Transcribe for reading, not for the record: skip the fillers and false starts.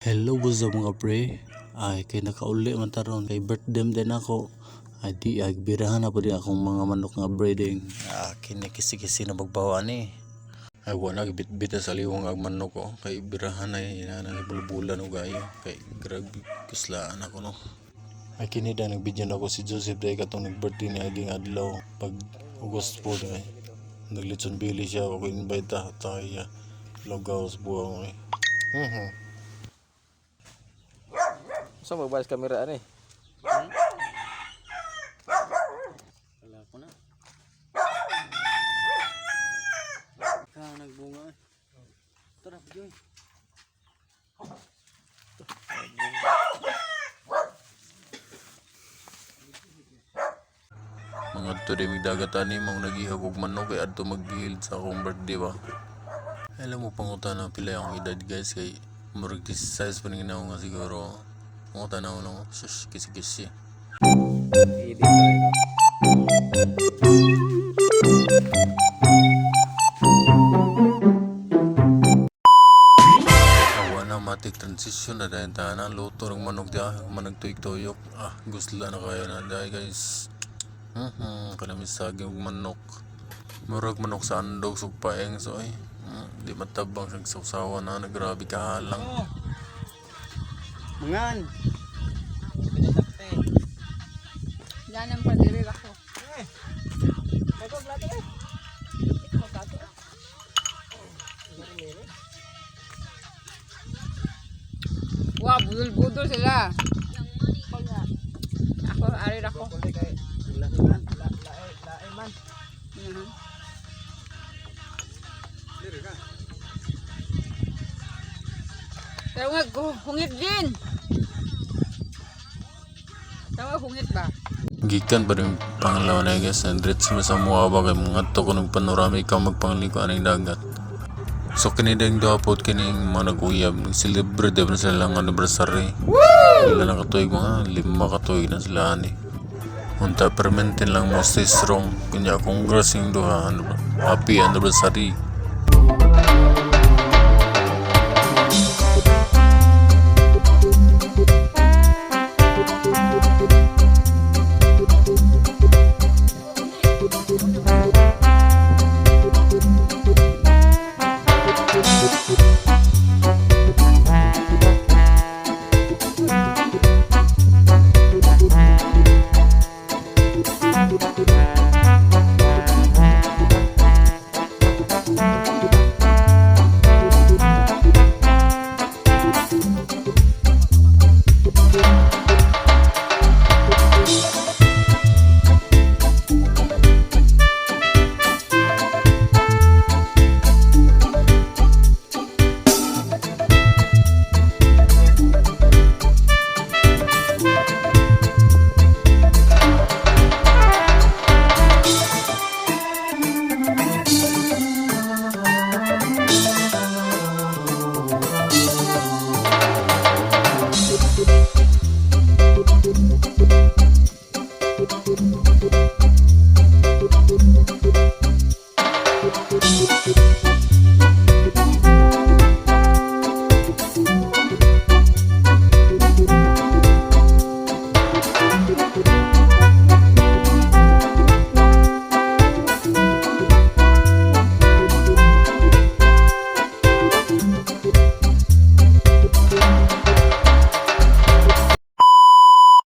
Hello busa mga pre. Ay kay nakauli man taron kay birthday din ako. Ay di ay birahan na po din akong mga manok nga breeding. Kini kisi-kisi na magbawa ni. Ay wala bit-bit sa liwang ag manok ko kay birahan ay nangibulbulan og ayo kay grabe kuslaan ako no. Ay kini da nagbidyan ako si Joseph day katong nag-birthday ni aging adlaw pag August po ay naglitson bili siya ako invite tayo lugaw sa buwan ay. So magbalas kamera ani. Wala ko na. Nagbunga eh. Tara, Joy. Mga tuloy migdagatan ni mong naghihag og manok kay adto mag-gilid sa akong birthday ba. Alam mo pangutan na pila yung edad guys kay murag 16 pa rin nga siguro. Pangutan na ako lang. Shush, kisi-kisi. Edit tayo. Awa na matik transition na dahil tahanan. Luto ng manok diya. Manag tuyok-tuyok. Gusto na kayo na dahil guys. Kanamisagi og manok. Murag manok sa andog sugpaeng so ay. Di matabang siyang sausawa na nagrabi kahalang. Mangan. Yan ang pag-ibig ako. Wah, budol-budol sila. Ako, arir ako. Pero nga, hungit din. Tawa, hungit ba? Gikan pa rin pangalawa na guys. Andret sa mga ba kay mga to ko ng panorama ikaw magpangliko anong dagat. So kinidang dapat kining mga nag-uyab. Nag-celebrate na sila lang anniversary. Wala na katuig mga 5 katuig na sila ani. Unta permanent lang mo stay strong. Kunya congrats yung duha. Happy anniversary.